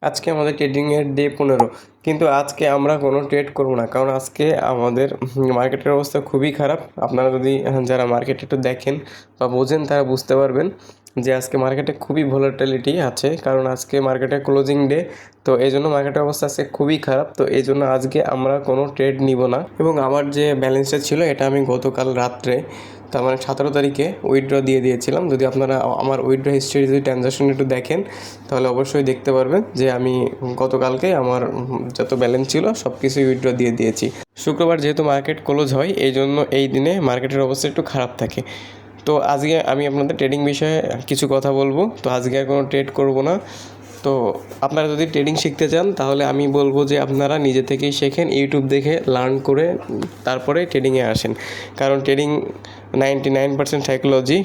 আজকে আমাদের ট্রেডিংয়ের ডে 15, কিন্তু আজকে আমরা কোনো ট্রেড করব না, কারণ আজকে আমাদের মার্কেটের অবস্থা খুবই খারাপ। আপনারা যদি যারা মার্কেট একটু দেখেন বা বোঝেন তারা বুঝতে পারবেন যে আজকে মার্কেটে খুবই ভোলাটিলিটি আছে, কারণ আজকে মার্কেটের ক্লোজিং ডে। তো এই জন্য মার্কেটের অবস্থা আজকে খুবই খারাপ। তো এই জন্য আজকে আমরা কোনো ট্রেড নিব না, এবং আমার যে ব্যালেন্সটা ছিল এটা আমি গতকাল রাত্রে, তার মানে 17 তারিখে উইথড্র দিয়ে দিয়েছিলাম। যদি আপনারা আমার উইথড্র হিস্ট্রি যদি ট্রানজ্যাকশন একটু দেখেন তাহলে অবশ্যই দেখতে পারবেন যে আমি গতকালকে আমার যত ব্যালেন্স ছিল সব কিছুই উইথড্র দিয়ে দিয়েছি। শুক্রবার যেহেতু মার্কেট ক্লোজ হয়, এই জন্য এই দিনে মার্কেটের অবস্থা একটু খারাপ থাকে। তো আজকে আমি আপনাদের ট্রেডিং বিষয়ে কিছু কথা বলবো। তো আজকে আর কোনো ট্রেড করব না। তো আপনারা যদি ট্রেডিং শিখতে চান তাহলে আমি বলবো যে আপনারা নিজে থেকেই শেখেন, ইউটিউব দেখে লার্ন করে তারপরে ট্রেডিংয়ে আসেন। কারণ ট্রেডিং 99% সাইকোলজি,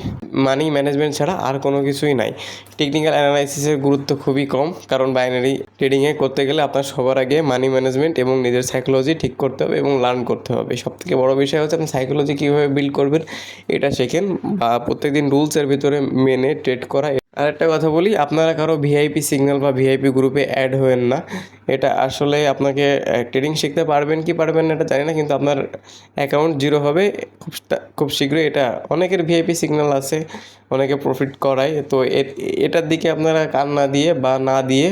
মানি ম্যানেজমেন্ট ছাড়া আর কোনো কিছুই নাই। টেকনিক্যাল অ্যানালাইসিসের গুরুত্ব খুবই কম, কারণ বাইনারি ট্রেডিংয়ে করতে গেলে আপনার সবার আগে মানি ম্যানেজমেন্ট এবং নিজের সাইকোলজি ঠিক করতে হবে এবং লার্ন করতে হবে। সবথেকে বড় বিষয় হচ্ছে আপনি সাইকোলজি কীভাবে বিল্ড করবেন এটা শেখেন, বা প্রত্যেকদিন রুলসের ভিতরে মেনে ট্রেড করা। আরেকটা কথা বলি, আপনারা কারো ভিআইপি সিগন্যাল বা ভিআইপি গ্রুপে অ্যাড হবেন না। এটা আসলে আপনাকে ট্রেডিং শিখতে পারবেন কি পারবেন না এটা জানি না, কিন্তু আপনার অ্যাকাউন্ট জিরো হবে খুব শীঘ্রই। এটা অনেকের ভিআইপি সিগন্যাল আছে, অনেকে প্রফিট করায়। তো এটার দিকে আপনারা কান না দিয়ে বা না দিয়ে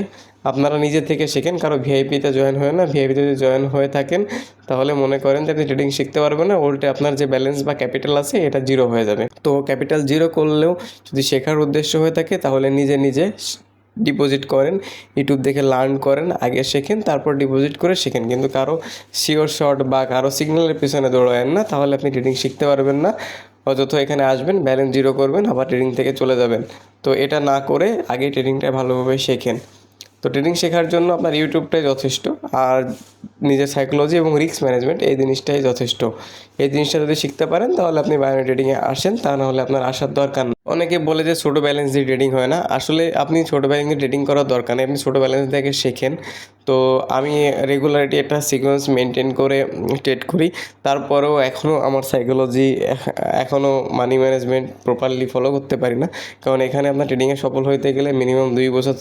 আপনারা নিজে থেকে শেখেন। কারো ভিআইপিতে জয়েন হয় না। ভিআইপিতে যদি জয়েন হয়ে থাকেন তাহলে মনে করেন যে আপনি ট্রেডিং শিখতে পারবেন না, উল্টে আপনার যে ব্যালেন্স বা ক্যাপিটাল আছে এটা জিরো হয়ে যাবে। তো ক্যাপিটাল জিরো করলেও যদি শেখার উদ্দেশ্য হয়ে থাকে তাহলে নিজে নিজে ডিপোজিট করেন, ইউটিউব দেখে লার্ন করেন, আগে শেখেন তারপর ডিপোজিট করে শেখেন। কিন্তু কারো শিওর শর্ট বা কারো সিগন্যালের পিছনে দৌড়ায়েন না, তাহলে আপনি ট্রেডিং শিখতে পারবেন না। অযথা এখানে আসবেন, ব্যালেন্স জিরো করবেন, আবার ট্রেডিং থেকে চলে যাবেন। তো এটা না করে আগে ট্রেডিংটা ভালোভাবে শেখেন। তো ট্রেডিং শেখার জন্য আপনার ইউটিউবটাই যথেষ্ট, আর নিজের সাইকোলজি এবং রিস্ক ম্যানেজমেন্ট এই জিনিসটাই যথেষ্ট। এই জিনিসটা যদি শিখতে পারেন তাহলে আপনি বাইনারি ট্রেডিংয়ে আসেন, তা নাহলে আপনার আসার দরকার নেই। অনেকে বলে যে ছোটো ব্যালেন্স দিয়ে ট্রেডিং হয় না। আসলে আপনি ছোটো ব্যালেন্স দিয়ে ট্রেডিং করার দরকার নেই, আপনি ছোটো ব্যালেন্স থেকে শেখেন। তো আমি রেগুলারিটি একটা সিকোয়েন্স মেনটেন করে ট্রেড করি, তারপরেও এখনও আমার সাইকোলজি, এখনও মানি ম্যানেজমেন্ট প্রপারলি ফলো করতে পারি না। কারণ এখানে আপনার ট্রেডিংয়ে সফল হতে গেলে মিনিমাম 2 বছর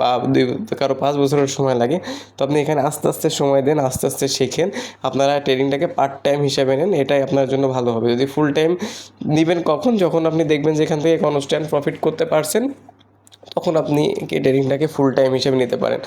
বা কারো 5 বছরের সময় লাগে। তো আপনি এখানে আস্তে আস্তে সময় দেন, আস্তে আস্তে শেখেন। আপনারা ট্রেডিংটাকে পার্ট টাইম হিসাবে নেন, এটাই আপনার জন্য ভালো হবে। যদি ফুল টাইম নেবেন কখন, যখন আপনি দেখবেন যে এখান থেকে কনস্ট্যান্ট প্রফিট করতে পারছেন, তখন আপনি ট্রেডিংটাকে ফুল টাইম হিসেবে নিতে পারেন।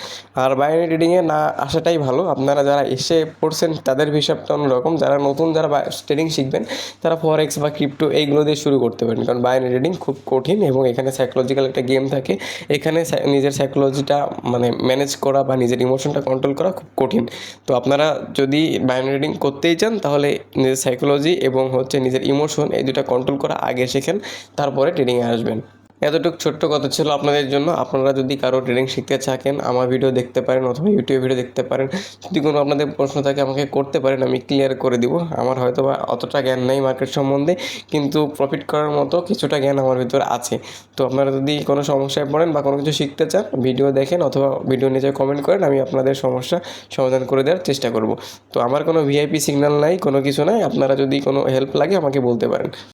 আর বাইনারি ট্রেডিংয়ে না আসাটাই ভালো। আপনারা যারা এসে পড়ছেন তাদের হিসাবটা অন্যরকম, যারা নতুন যারা ট্রেডিং শিখবেন তারা ফরেক্স বা ক্রিপ্টো এইগুলো দিয়ে শুরু করতে পারেন। কারণ বাইনারি ট্রেডিং খুব কঠিন এবং এখানে সাইকোলজিক্যাল একটা গেম থাকে। এখানে নিজের সাইকোলজিটা মানে ম্যানেজ করা বা নিজের ইমোশনটা কন্ট্রোল করা খুব কঠিন। তো আপনারা যদি বাইনারি ট্রেডিং করতেই চান তাহলে নিজের সাইকোলজি এবং নিজের ইমোশন এই দুটা কন্ট্রোল করা আগে শেখেন, তারপরে ট্রেডিংয়ে আসবেন। এতটুকু ছোট্ট কথা ছিল আপনাদের জন্য। আপনারা যদি কারো ট্রেডিং শিখতে থাকেন আমার ভিডিও দেখতে পারেন অথবা ইউটিউবে ভিডিও দেখতে পারেন। যদি কোনো আপনাদের প্রশ্ন থাকে আমাকে করতে পারেন, আমি ক্লিয়ার করে দিব। আমার হয়তো বা অতটা জ্ঞান নেই মার্কেট সম্বন্ধে, কিন্তু প্রফিট করার মতো কিছুটা জ্ঞান আমার ভিতরে আছে। তো আপনারা যদি কোনো সমস্যায় পড়েন বা কোনো কিছু শিখতে চান, ভিডিও দেখেন অথবা ভিডিও নিচে কমেন্ট করেন, আমি আপনাদের সমস্যা সমাধান করে দেওয়ার চেষ্টা করব। তো আমার কোনো ভিআইপি সিগন্যাল নাই, কোনো কিছু নাই। আপনারা যদি কোনো হেল্প লাগে আমাকে বলতে পারেন।